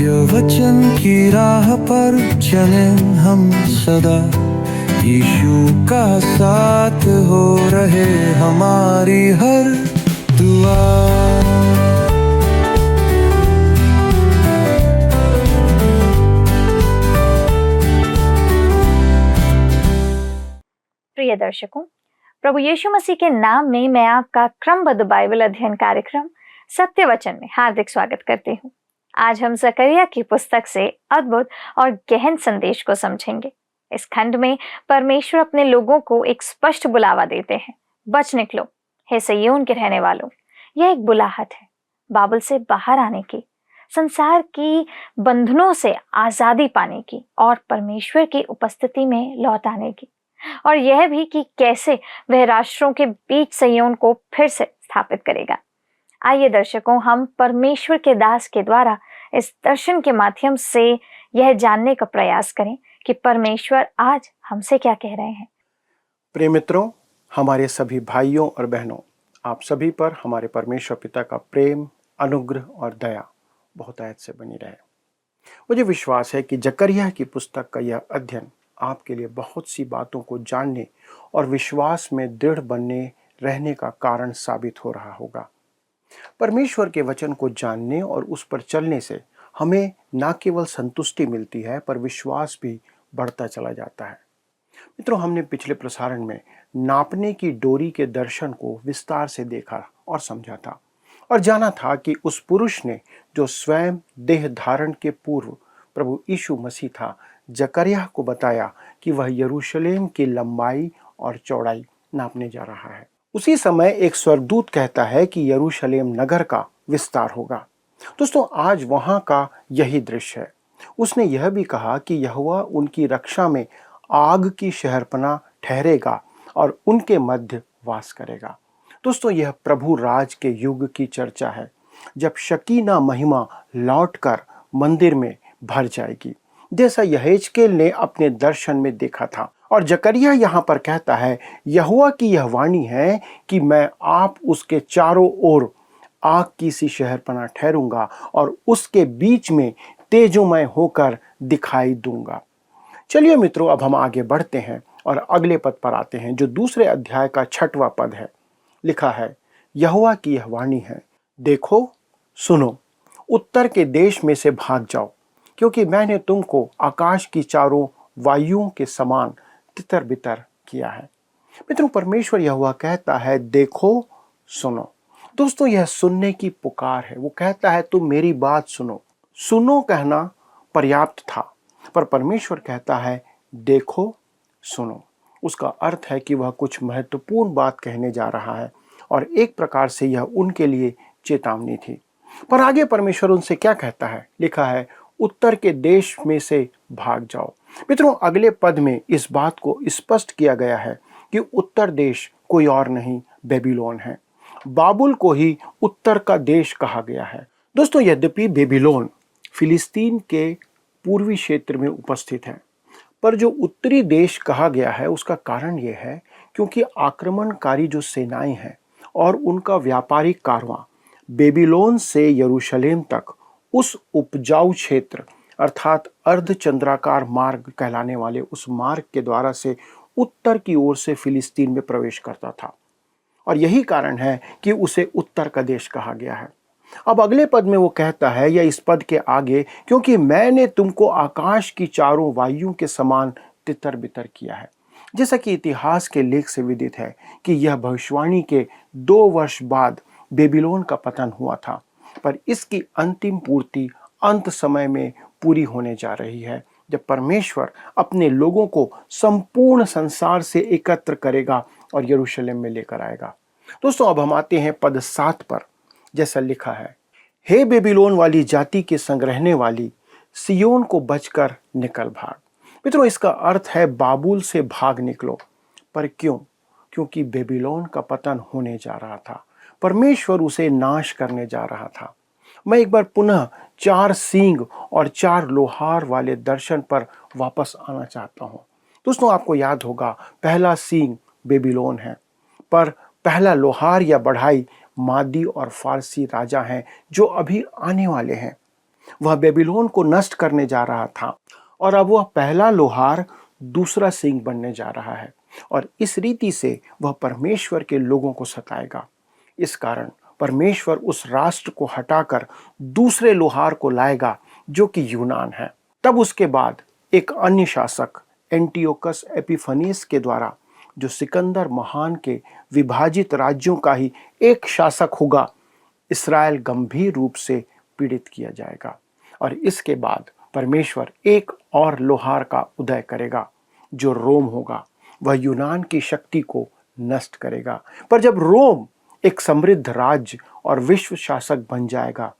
सत्य वचन की राह पर चले हम सदा, यीशु का साथ हो रहे हमारी हर दुआ। प्रिय दर्शकों, प्रभु यीशु मसीह के नाम में मैं आपका क्रमबद्ध बाइबल अध्ययन कार्यक्रम सत्य वचन में हार्दिक स्वागत करती हूँ। आज हम जकरिया की पुस्तक से अद्भुत और गहन संदेश को समझेंगे। इस खंड में परमेश्वर अपने लोगों को एक स्पष्ट बुलावा देते हैं। बच निकलो हे सिय्योन के रहने वालों। यह एक बुलाहट है बाबुल से बाहर आने की, संसार की बंधनों से आजादी पाने की और परमेश्वर की उपस्थिति में लौट आने की, और यह भी कि कैसे वह राष्ट्रों के बीच सिय्योन को फिर से स्थापित करेगा। आइए दर्शकों, हम परमेश्वर के दास के द्वारा इस दर्शन के माध्यम से यह जानने का प्रयास करें कि परमेश्वर आज हमसे क्या कह रहे हैं। प्रिय मित्रों, हमारे सभी भाइयों और बहनों, आप सभी पर हमारे परमेश्वर पिता का प्रेम, अनुग्रह और दया बहुत आयत से बनी रहे। मुझे विश्वास है कि जकरिया की पुस्तक का यह अध्ययन आपके लिए बहुत सी बातों को जानने और विश्वास में दृढ़ बनने रहने का कारण साबित हो रहा होगा। परमेश्वर के वचन को जानने और उस पर चलने से हमें न केवल संतुष्टि मिलती है, पर विश्वास भी बढ़ता चला जाता है। मित्रों, हमने पिछले प्रसारण में नापने की डोरी के दर्शन को विस्तार से देखा और समझा था और जाना था कि उस पुरुष ने जो स्वयं देह धारण के पूर्व प्रभु यीशु मसीह था, जकरिया को बताया कि वह यरूशलेम की लंबाई और चौड़ाई नापने जा रहा है। उसी समय एक स्वर्गदूत कहता है कि यरूशलेम नगर का विस्तार होगा। दोस्तों, आज वहां का यही दृश्य है। उसने यह भी कहा कि यहोवा उनकी रक्षा में आग की शहरपनाह ठहरेगा और उनके मध्य वास करेगा। दोस्तों, यह प्रभु राज के युग की चर्चा है, जब शकीना महिमा लौटकर मंदिर में भर जाएगी, जैसा यहेजकेल ने अपने दर्शन में देखा था। और जकरिया यहाँ पर कहता है, यहोवा की यह वाणी है कि मैं आप उसके चारों ओर आग की सी शहरपनाह ठहरूंगा और उसके बीच में तेजोमय होकर दिखाई दूंगा। चलिए मित्रों, अब हम आगे बढ़ते हैं और अगले पद पर आते हैं, जो दूसरे अध्याय का 6वां पद है। लिखा है, यहोवा की यह वाणी है, देखो सुनो, उत्तर के देश में से भाग जाओ, क्योंकि मैंने तुमको आकाश की चारों वायुओं के समान तितर बितर किया है। मित्रों, परमेश्वर यहोवा कहता है, देखो सुनो। दोस्तों, यह सुनने की पुकार है। वो कहता है, तुम मेरी बात सुनो। सुनो कहना पर्याप्त था, पर परमेश्वर कहता है, देखो सुनो। उसका अर्थ है कि वह कुछ महत्वपूर्ण बात कहने जा रहा है और एक प्रकार से यह उनके लिए चेतावनी थी। पर आगे परमेश्वर उनसे क्या कहता है? लिखा है, उत्तर के देश में से भाग जाओ। मित्रों, अगले पद में इस बात को स्पष्ट किया गया है कि उत्तर देश कोई और नहीं, बेबीलोन है। बाबुल को ही उत्तर का देश कहा गया है। दोस्तों, यद्यपि बेबीलोन फिलिस्तीन के पूर्वी क्षेत्र में उपस्थित है, पर जो उत्तरी देश कहा गया है उसका कारण यह है क्योंकि आक्रमणकारी जो सेनाएं हैं और उनका व्यापारिक कारवां बेबीलोन से यरूशलेम तक उस उपजाऊ क्षेत्र अर्थात अर्धचंद्राकार मार्ग कहलाने वाले उस मार्ग के द्वारा से उत्तर की ओर से फिलिस्तीन में प्रवेश करता था, और यही कारण है कि उसे उत्तर का देश कहा गया है। अब अगले पद में वो कहता है, या इस पद के आगे, क्योंकि मैंने तुमको आकाश की चारों वायुओं के समान तितर बितर किया है। जैसा कि इतिहास के लेख से विदित है कि यह भविष्यवाणी के 2 वर्ष बाद बेबीलोन का पतन हुआ था, पर इसकी अंतिम पूर्ति अंत समय में पूरी होने जा रही है, जब परमेश्वर अपने लोगों को संपूर्ण संसार से एकत्र करेगा और यरूशलेम में लेकर आएगा। दोस्तों, अब हम आते हैं पद 7 पर, जैसा लिखा है, हे बेबीलोन वाली जाति के संग रहने वाली, सियोन को बचकर निकल भाग। मित्रों, इसका अर्थ है बाबुल से भाग निकलो। पर क्यों? क्योंकि बेबीलोन का पतन होने जा रहा था। परमेश्वर उसे नाश करने जा रहा था। मैं एक बार पुनः 4 सींग और 4 लोहार वाले दर्शन पर वापस आना चाहता हूँ। दोस्तों, आपको याद होगा, पहला सींग बेबीलोन है, पर पहला लोहार या बढ़ाई मादी और फारसी राजा हैं जो अभी आने वाले हैं। वह बेबीलोन को नष्ट करने जा रहा था और अब वह पहला लोहार दूसरा सिंह बनने जा रहा है और इस रीति से वह परमेश्वर के लोगों को सताएगा। इस कारण परमेश्वर उस राष्ट्र को हटाकर दूसरे लोहार को लाएगा जो कि यूनान है। तब उसके बाद एक अन्य शासक एंटियोकस एपिफनीस के द्वारा, जो सिकंदर महान के विभाजित राज्यों का ही एक शासक होगा, इस्राएल गंभीर रूप से पीड़ित किया जाएगा। और इसके बाद परमेश्वर एक और लोहार का उदय करेगा जो रोम होगा। वह यूनान की शक्ति को नष्ट करेगा। पर जब रोम एक समृद्ध राज्य और विश्व शासक बन जाएगा,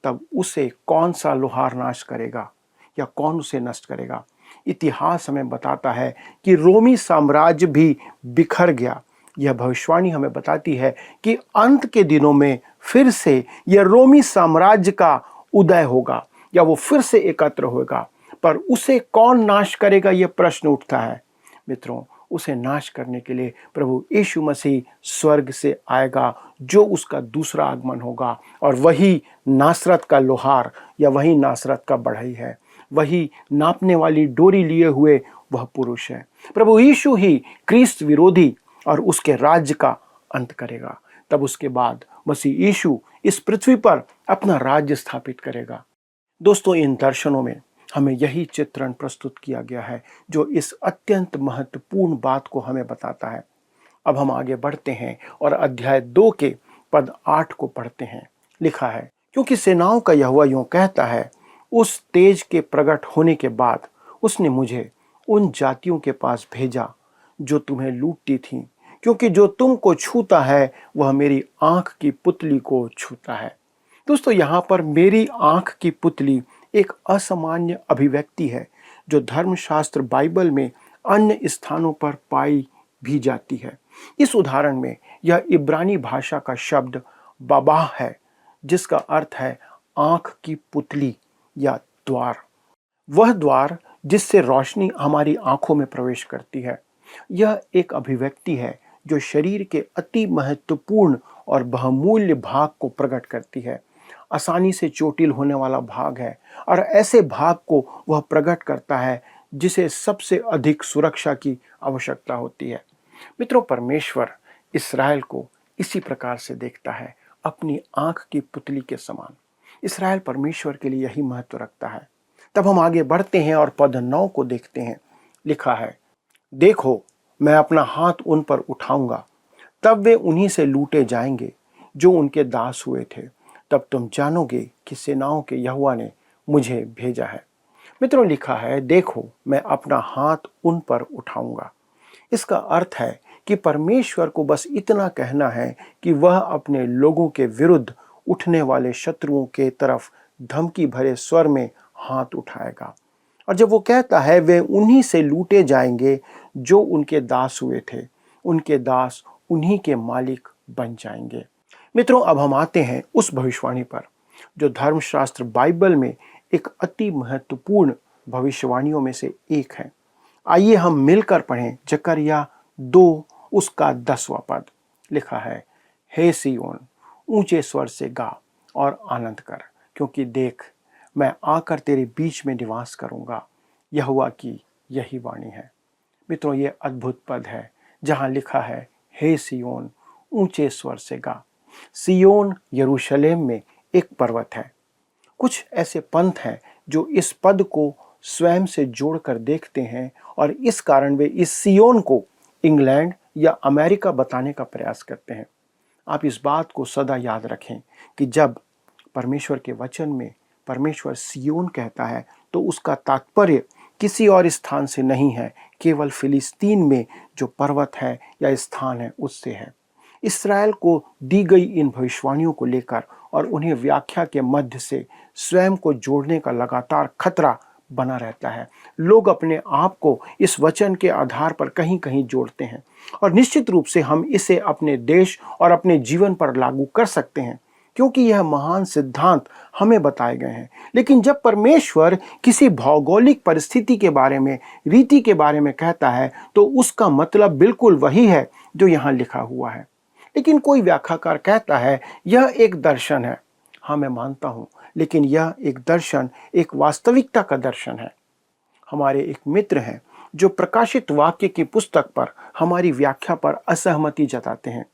तब उसे कौन सा लोहार नाश करेगा या कौन उसे नष्ट करेगा? इतिहास हमें बताता है कि रोमी साम्राज्य भी बिखर गया। यह भविष्यवाणी हमें बताती है कि अंत के दिनों में फिर से यह रोमी साम्राज्य का उदय होगा या वो फिर से एकत्र होगा। पर उसे कौन नाश करेगा, यह प्रश्न उठता है। मित्रों, उसे नाश करने के लिए प्रभु यीशु मसीह स्वर्ग से आएगा, जो उसका दूसरा आगमन होगा। और वही नासरत का लोहार या वही नासरत का बढ़ई है, वही नापने वाली डोरी लिए हुए वह पुरुष है। प्रभु यीशु ही क्रिस्त विरोधी और उसके राज्य का अंत करेगा। तब उसके बाद मसीह यीशु इस पृथ्वी पर अपना राज्य स्थापित करेगा। दोस्तों, इन दर्शनों में हमें यही चित्रण प्रस्तुत किया गया है जो इस अत्यंत महत्वपूर्ण बात को हमें बताता है। अब हम आगे बढ़ते हैं और अध्याय 2 के पद 8 को पढ़ते हैं। लिखा है, क्योंकि सेनाओं का यहोवा यूं कहता है, उस तेज के प्रकट होने के बाद उसने मुझे उन जातियों के पास भेजा जो तुम्हें लूटती थीं, क्योंकि जो तुमको छूता है वह मेरी आंख की पुतली को छूता है। दोस्तों, यहाँ पर मेरी आंख की पुतली एक असामान्य अभिव्यक्ति है जो धर्मशास्त्र बाइबल में अन्य स्थानों पर पाई भी जाती है। इस उदाहरण में यह इब्रानी भाषा का शब्द बाबाह है, जिसका अर्थ है आंख की पुतली या द्वार। वह द्वार जिससे रोशनी हमारी आंखों में प्रवेश करती है। यह एक अभिव्यक्ति है जो शरीर के अति महत्वपूर्ण और बहुमूल्य भाग को प्रकट करती है। आसानी से चोटिल होने वाला भाग है और ऐसे भाग को वह प्रकट करता है जिसे सबसे अधिक सुरक्षा की आवश्यकता होती है। मित्रों, परमेश्वर इस्राएल को इसी प्रकार से देखता है, अपनी आंख की पुतली के समान। इस्राएल परमेश्वर के लिए यही महत्व रखता है। तब हम आगे बढ़ते हैं और पद 9 को देखते हैं। लिखा है, देखो मैं अपना हाथ उन पर उठाऊंगा, तब वे उन्हीं से लूटे जाएंगे जो उनके दास हुए थे। तब तुम जानोगे कि सेनाओं के यहोवा ने मुझे भेजा है। मित्रों, लिखा है, देखो मैं अपना हाथ उन पर उठाऊंगा। इसका अर्थ है कि परमेश्वर को बस इतना कहना है कि वह अपने लोगों के विरुद्ध उठने वाले शत्रुओं के तरफ धमकी भरे स्वर में हाथ उठाएगा। और जब वो कहता है वे उन्हीं से लूटे जाएंगे जो उनके दास हुए थे, उनके दास उन्हीं के मालिक बन जाएंगे। मित्रों, अब हम आते हैं उस भविष्यवाणी पर जो धर्मशास्त्र बाइबल में एक अति महत्वपूर्ण भविष्यवाणियों में से एक है। आइए हम मिलकर पढ़ें जकरिया 2 उसका 10वां पद। लिखा है, हे सिय्योन, ऊंचे स्वर से गा और आनंद कर, क्योंकि देख मैं आकर तेरे बीच में निवास करूंगा। यहोवा की यही वाणी है। मित्रों, ये अद्भुत पद है जहां लिखा है, हे सिय्योन, ऊंचे स्वर से गा। सिय्योन यरूशलेम में एक पर्वत है। कुछ ऐसे पंथ हैं जो इस पद को स्वयं से जोड़कर देखते हैं और इस कारण वे इस सिय्योन को इंग्लैंड या अमेरिका बताने का प्रयास करते हैं। आप इस बात को सदा याद रखें कि जब परमेश्वर के वचन में परमेश्वर सिय्योन कहता है तो उसका तात्पर्य किसी और स्थान से नहीं है, केवल फिलिस्तीन में जो पर्वत है या स्थान है उससे है। इस्राएल को दी गई इन भविष्यवाणियों को लेकर और उन्हें व्याख्या के मध्य से स्वयं को जोड़ने का लगातार खतरा बना रहता है। लोग अपने आप को इस वचन के आधार पर कहीं कहीं जोड़ते हैं और निश्चित रूप से हम इसे अपने देश और अपने जीवन पर लागू कर सकते हैं, क्योंकि यह महान सिद्धांत हमें बताए गए हैं। लेकिन जब परमेश्वर किसी भौगोलिक परिस्थिति के बारे में, रीति के बारे में कहता है तो उसका मतलब बिल्कुल वही है जो यहाँ लिखा हुआ है। लेकिन कोई व्याख्याकार कहता है यह एक दर्शन है। हाँ, मैं मानता हूँ लेकिन यह एक दर्शन, एक वास्तविकता का दर्शन है। हमारे एक मित्र हैं जो प्रकाशित वाक्य की पुस्तक पर हमारी व्याख्या पर असहमति जताते हैं।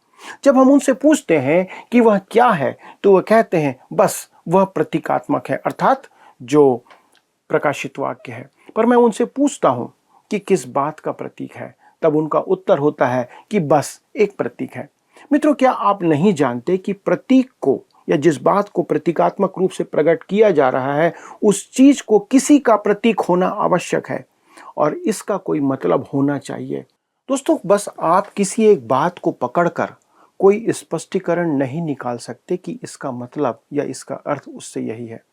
जब हम उनसे पूछते हैं कि वह क्या है, तो वह कहते हैं बस वह प्रतीकात्मक है, अर्थात जो प्रकाशित वाक्य है। पर मैं उनसे पूछता हूं कि किस बात का प्रतीक है, तब उनका उत्तर होता है कि बस एक प्रतीक है। मित्रों, क्या आप नहीं जानते कि प्रतीक को या जिस बात को प्रतीकात्मक रूप से प्रकट किया जा रहा है, उस चीज को किसी का प्रतीक होना आवश्यक है और इसका कोई मतलब होना चाहिए। दोस्तों, बस आप किसी एक बात को पकड़कर कोई स्पष्टीकरण नहीं निकाल सकते कि इसका मतलब या इसका अर्थ उससे यही है।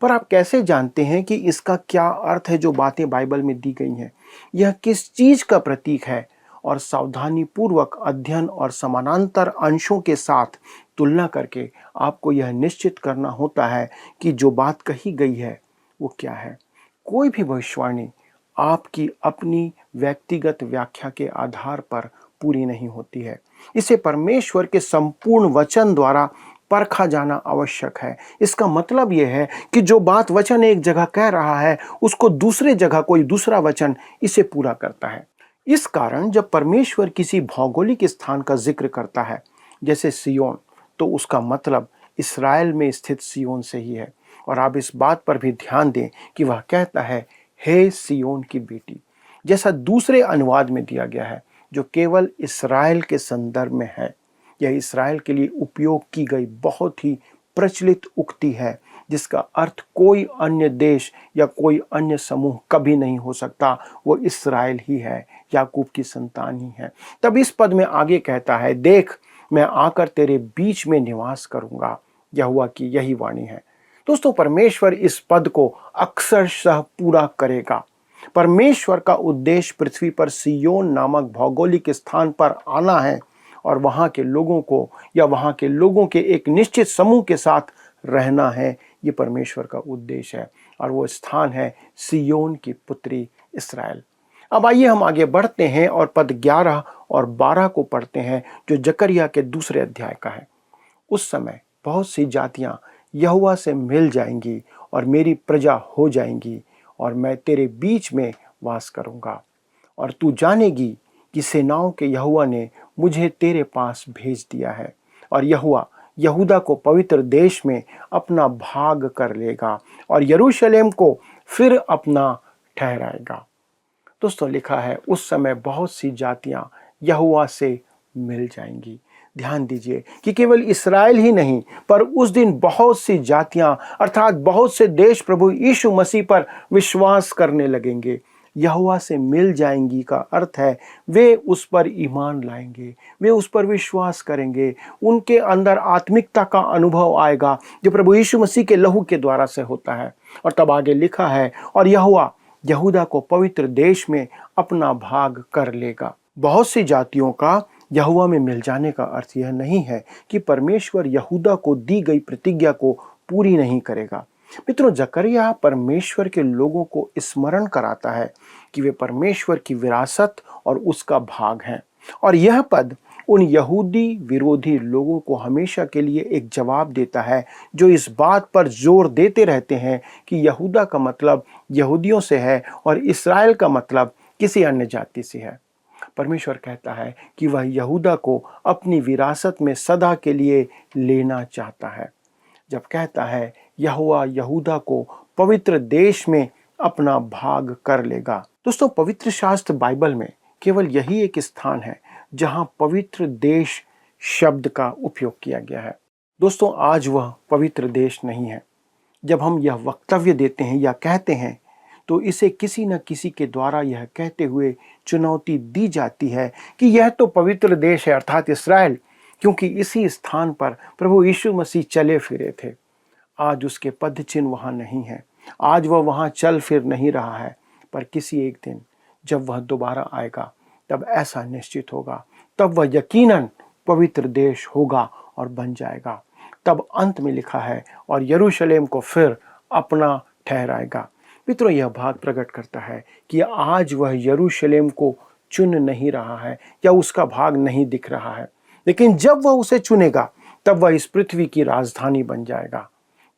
पर आप कैसे जानते हैं कि इसका क्या अर्थ है जो बातें बाइबल में दी गई हैं? यह किस चीज का प्रतीक है? और सावधानी पूर्वक अध्ययन और समानांतर अंशों के साथ तुलना करके आपको यह निश्चित करना होता है कि जो बात कही गई है वो क्या है। कोई भी भविष्यवाणी आपकी अपनी व्यक्तिगत व्याख्या के आधार पर पूरी नहीं होती है। इसे परमेश्वर के संपूर्ण वचन द्वारा परखा जाना आवश्यक है। इसका मतलब यह है कि जो बात वचन एक जगह कह रहा है, उसको दूसरे जगह कोई दूसरा वचन इसे पूरा करता है। इस कारण जब परमेश्वर किसी भौगोलिक स्थान का जिक्र करता है, जैसे सियोन, तो उसका मतलब इस्राएल में स्थित सियोन से ही है। और आप इस बात पर भी ध्यान दें कि वह कहता है, हे सियोन की बेटी, जैसा दूसरे अनुवाद में दिया गया है, जो केवल इस्राएल के संदर्भ में है। यह इस्राएल के लिए उपयोग की गई बहुत ही प्रचलित उक्ति है, जिसका अर्थ कोई अन्य देश या कोई अन्य समूह कभी नहीं हो सकता। वो इस्राएल ही है, याकूब की संतान ही है। तब इस पद में आगे कहता है, देख मैं आकर तेरे बीच में निवास करूंगा। यहोवा की यही वाणी है। दोस्तों, परमेश्वर इस पद को अक्षरशः पूरा करेगा। परमेश्वर का उद्देश्य पृथ्वी पर सियोन नामक भौगोलिक स्थान पर आना है और वहां के लोगों को या वहां के लोगों के एक निश्चित समूह के साथ रहना है। ये परमेश्वर का उद्देश्य है और वो स्थान है सियोन की पुत्री इस्राएल। अब आइए हम आगे बढ़ते हैं और पद 11 और 12 को पढ़ते हैं, जो जकरिया के दूसरे अध्याय का है। उस समय बहुत सी जातियां यहोवा से मिल जाएंगी और मेरी प्रजा हो जाएंगी और मैं तेरे बीच में वास करूंगा। और तू जानेगी कि सेनाओं के यहोवा ने मुझे तेरे पास भेज दिया है और यहोवा यहूदा को पवित्र देश में अपना भाग कर लेगा और यरूशलेम को फिर अपना ठहराएगा। दोस्तों, लिखा है उस समय बहुत सी जातियां यहोवा से मिल जाएंगी। ध्यान दीजिए कि केवल इस्राएल ही नहीं, पर उस दिन बहुत सी जातियां अर्थात बहुत से देश प्रभु यीशु मसीह पर विश्वास करने लगेंगे। यहोवा से मिल जाएंगी का अर्थ है वे उस पर ईमान लाएंगे, वे उस पर विश्वास करेंगे, उनके अंदर आत्मिकता का अनुभव आएगा जो प्रभु यीशु मसीह के लहू के द्वारा से होता है। और तब आगे लिखा है, और यहोवा यहूदा को पवित्र देश में अपना भाग कर लेगा। बहुत सी जातियों का यहोवा में मिल जाने का अर्थ यह नहीं है कि परमेश्वर यहूदा को दी गई प्रतिज्ञा को पूरी नहीं करेगा। मित्रों, जकरिया परमेश्वर के लोगों को स्मरण कराता है कि वे परमेश्वर की विरासत और उसका भाग हैं। और यह पद उन यहूदी विरोधी लोगों को हमेशा के लिए एक जवाब देता है, जो इस बात पर जोर देते रहते हैं कि यहूदा का मतलब यहूदियों से है और इस्राएल का मतलब किसी अन्य जाति से है। परमेश्वर कहता है कि वह यहूदा को अपनी विरासत में सदा के लिए लेना चाहता है। जब कहता है यहोवा यहूदा को पवित्र देश में अपना भाग कर लेगा। दोस्तों, पवित्र शास्त्र बाइबल में केवल यही एक स्थान है जहां पवित्र देश शब्द का उपयोग किया गया है। दोस्तों, आज वह पवित्र देश नहीं है। जब हम यह वक्तव्य देते हैं या कहते हैं, तो इसे किसी न किसी के द्वारा यह कहते हुए चुनौती दी जाती है कि यह तो पवित्र देश है अर्थात इस्राएल, क्योंकि इसी स्थान पर प्रभु यीशु मसीह चले फिरे थे। आज उसके पद चिन्ह वहाँ नहीं है, आज वह वहाँ चल फिर नहीं रहा है, पर किसी एक दिन जब वह दोबारा आएगा तब ऐसा निश्चित होगा, तब वह यकीनन पवित्र देश होगा और बन जाएगा। तब अंत में लिखा है, और यरूशलेम को फिर अपना ठहराएगा। मित्रों, यह भाग प्रकट करता है कि आज वह यरूशलेम को चुन नहीं रहा है या उसका भाग नहीं दिख रहा है, लेकिन जब वह उसे चुनेगा तब वह इस पृथ्वी की राजधानी बन जाएगा।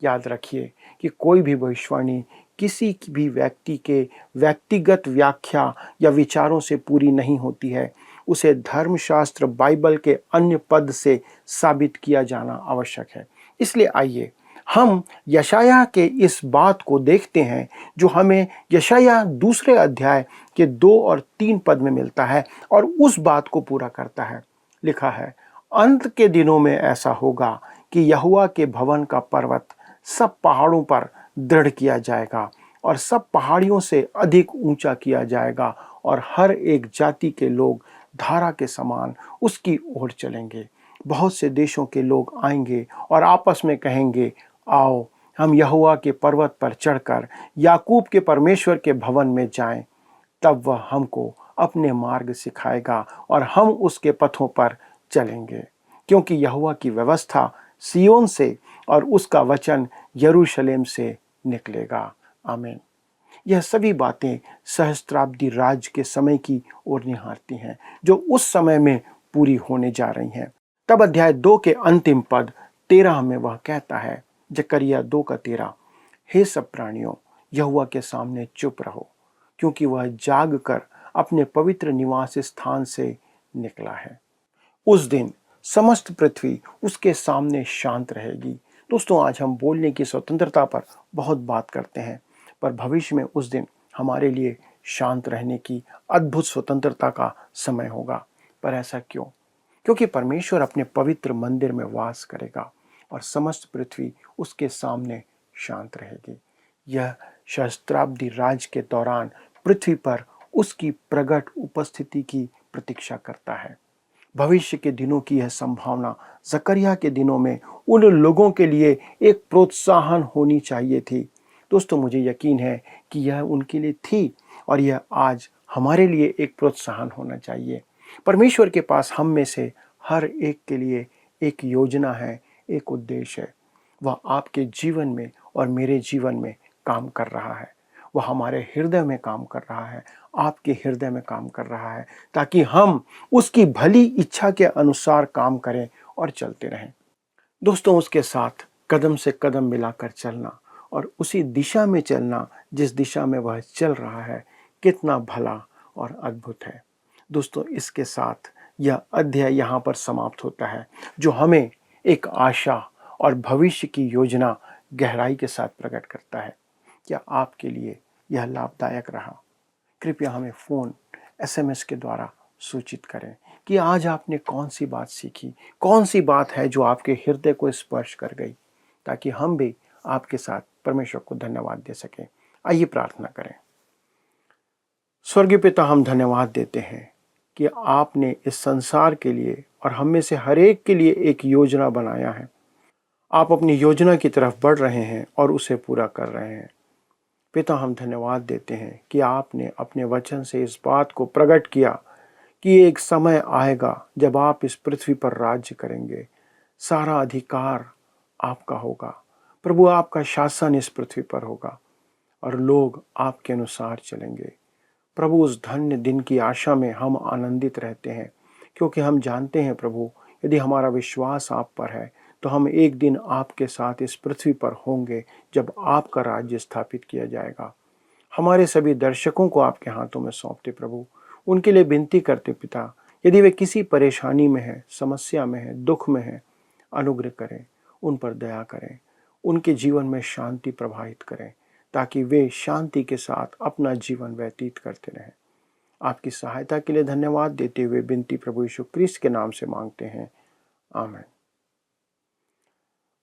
याद रखिए कि कोई भी भविष्यवाणी किसी भी व्यक्ति के व्यक्तिगत व्याख्या या विचारों से पूरी नहीं होती है। उसे धर्मशास्त्र बाइबल के अन्य पद से साबित किया जाना आवश्यक है। इसलिए आइए हम यशायाह के इस बात को देखते हैं जो हमें यशायाह 2 अध्याय के 2 और 3 पद में मिलता है और उस बात को पूरा करता है। लिखा है, अंत के दिनों में ऐसा होगा कि यहोवा के भवन का पर्वत सब पहाड़ों पर दृढ़ किया जाएगा और सब पहाड़ियों से अधिक ऊंचा किया जाएगा और हर एक जाति के लोग धारा के समान उसकी ओर चलेंगे। बहुत से देशों के लोग आएंगे और आपस में कहेंगे, आओ हम यहोवा के पर्वत पर चढ़कर याकूब के परमेश्वर के भवन में जाएं। तब वह हमको अपने मार्ग सिखाएगा और हम उसके पथों पर चलेंगे, क्योंकि यहोवा की व्यवस्था सियोन से और उसका वचन यरूशलेम से निकलेगा। आमीन। यह सभी बातें सहस्त्राब्दी राज के समय की ओर निहारती हैं, जो उस समय में पूरी होने जा रही हैं। तब अध्याय 2 के अंतिम पद 13 में वह कहता है, जकरिया 2:13, हे सब प्राणियों, यहोवा के सामने चुप रहो, क्योंकि वह जाग कर अपने पवित्र निवास स्थान से निकला है। उस दिन समस्त पृथ्वी उसके सामने शांत रहेगी। दोस्तों, आज हम बोलने की स्वतंत्रता पर बहुत बात करते हैं, पर भविष्य में उस दिन हमारे लिए शांत रहने की अद्भुत स्वतंत्रता का समय होगा। पर ऐसा क्यों? क्योंकि परमेश्वर अपने पवित्र मंदिर में वास करेगा और समस्त पृथ्वी उसके सामने शांत रहेगी। यह सहस्त्राब्दी राज के दौरान पृथ्वी पर उसकी प्रगट उपस्थिति की प्रतीक्षा करता है। भविष्य के दिनों की यह संभावना जकरिया के दिनों में उन लोगों के लिए एक प्रोत्साहन होनी चाहिए थी। दोस्तों, मुझे यकीन है कि यह उनके लिए थी और यह आज हमारे लिए एक प्रोत्साहन होना चाहिए। परमेश्वर के पास हम में से हर एक के लिए एक योजना है, एक उद्देश्य है। वह आपके जीवन में और मेरे जीवन में काम कर रहा है। वह हमारे हृदय में काम कर रहा है, आपके हृदय में काम कर रहा है, ताकि हम उसकी भली इच्छा के अनुसार काम करें और चलते रहें। दोस्तों, उसके साथ कदम से कदम मिलाकर चलना और उसी दिशा में चलना जिस दिशा में वह चल रहा है, कितना भला और अद्भुत है। दोस्तों, इसके साथ यह अध्याय यहाँ पर समाप्त होता है, जो हमें एक आशा और भविष्य की योजना गहराई के साथ प्रकट करता है। क्या आपके लिए यह लाभदायक रहा? कृपया हमें फ़ोन, SMS के द्वारा सूचित करें कि आज आपने कौन सी बात सीखी, कौन सी बात है जो आपके हृदय को स्पर्श कर गई, ताकि हम भी आपके साथ परमेश्वर को धन्यवाद दे सकें। आइए प्रार्थना करें। स्वर्गीय पिता, हम धन्यवाद देते हैं कि आपने इस संसार के लिए और हम में से हर एक के लिए एक योजना बनाया है। आप अपनी योजना की तरफ बढ़ रहे हैं और उसे पूरा कर रहे हैं। पिता, हम धन्यवाद देते हैं कि आपने अपने वचन से इस बात को प्रकट किया कि एक समय आएगा जब आप इस पृथ्वी पर राज्य करेंगे। सारा अधिकार आपका होगा प्रभु, आपका शासन इस पृथ्वी पर होगा और लोग आपके अनुसार चलेंगे। प्रभु, उस धन्य दिन की आशा में हम आनंदित रहते हैं, क्योंकि हम जानते हैं प्रभु, यदि हमारा विश्वास आप पर है तो हम एक दिन आपके साथ इस पृथ्वी पर होंगे जब आपका राज्य स्थापित किया जाएगा। हमारे सभी दर्शकों को आपके हाथों में सौंपते प्रभु, उनके लिए विनती करते पिता, यदि वे किसी परेशानी में हैं, समस्या में हैं, दुख में हैं, अनुग्रह करें, उन पर दया करें, उनके जीवन में शांति प्रवाहित करें, ताकि वे शांति के साथ अपना जीवन व्यतीत करते रहें। आपकी सहायता के लिए धन्यवाद देते हुए विनती प्रभु यीशु क्रिस्त के नाम से मांगते हैं, आमीन।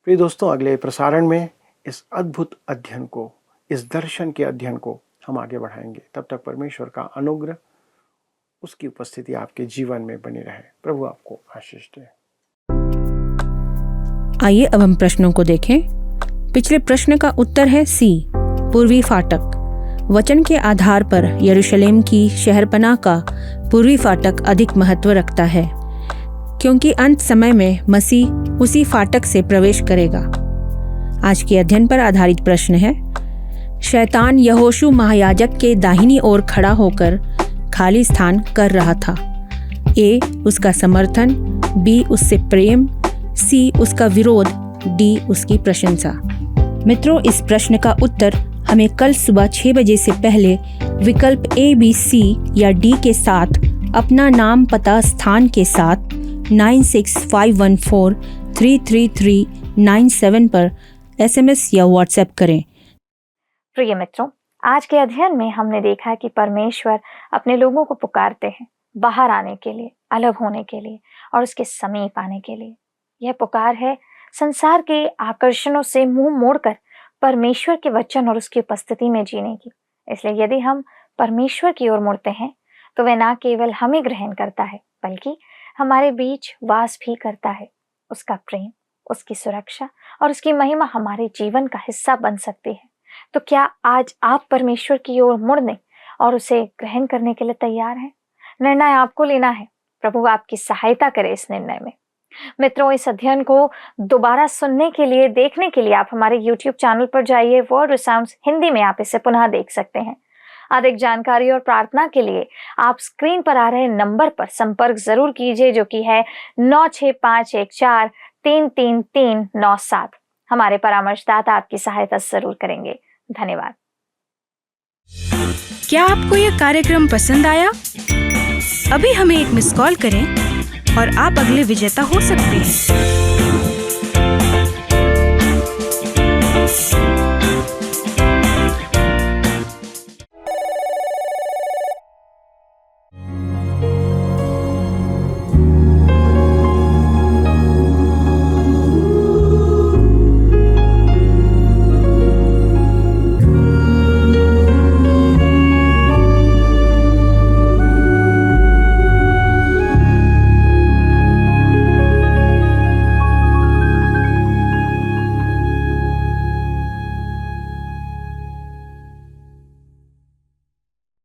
प्रिय दोस्तों, अगले प्रसारण में इस अद्भुत अध्ययन को, इस दर्शन के अध्ययन को हम आगे बढ़ाएंगे। तब तक परमेश्वर का अनुग्रह, उसकी उपस्थिति आपके जीवन में बनी रहे। प्रभु आपको आशीष दे। आइए अब हम प्रश्नों को देखें। पिछले प्रश्न का उत्तर है सी, पूर्वी फाटक। वचन के आधार पर यरूशलेम की शहरपनाह का पूर्वी फाटक अधिक महत्व रखता है, क्योंकि अंत समय में मसीह उसी फाटक से प्रवेश करेगा। आज के अध्ययन पर आधारित प्रश्न है, शैतान यहोशू महायाजक के दाहिनी ओर खड़ा होकर खाली स्थान कर रहा था। ए, उसका समर्थन, बी, उससे प्रेम, सी, उसका विरोध, डी, उसकी प्रशंसा। मित्रों, इस प्रश्न का उत्तर हमें कल सुबह 6 बजे से पहले विकल्प A, B, C या D के साथ अपना नाम, पता, स्थान के साथ 9651433397 पर SMS या WhatsApp करें। प्रिय मित्रों, आज के अध्ययन में हमने देखा कि परमेश्वर अपने लोगों को पुकारते हैं बाहर आने के लिए, अलग होने के लिए और उसके समीप आने के लिए। यह पुकार है संसार के आकर्षणों से मुंह मोड़कर परमेश्वर के वचन और उसकी उपस्थिति में जीने की। इसलिए यदि हम परमेश्वर की ओर मुड़ते हैं तो वह न केवल हमें ग्रहण करता है बल्कि हमारे बीच वास भी करता है। उसका प्रेम, उसकी सुरक्षा और उसकी महिमा हमारे जीवन का हिस्सा बन सकती है। तो क्या आज आप परमेश्वर की ओर मुड़ने और उसे ग्रहण करने के लिए तैयार हैं? निर्णय आपको लेना है। प्रभु आपकी सहायता करे इस निर्णय में। मित्रों, इस अध्ययन को दोबारा सुनने के लिए, देखने के लिए आप हमारे YouTube चैनल पर जाइए। वर्ड रिसाउंड्स हिंदी में आप इसे पुनः देख सकते हैं। अधिक जानकारी और प्रार्थना के लिए आप स्क्रीन पर आ रहे नंबर पर संपर्क जरूर कीजिए, जो कि है 9651433397। हमारे परामर्शदाता आपकी सहायता जरूर करेंगे। धन्यवाद। क्या आपको यह कार्यक्रम पसंद आया? अभी हमें एक मिस कॉल करें और आप अगले विजेता हो सकते हैं।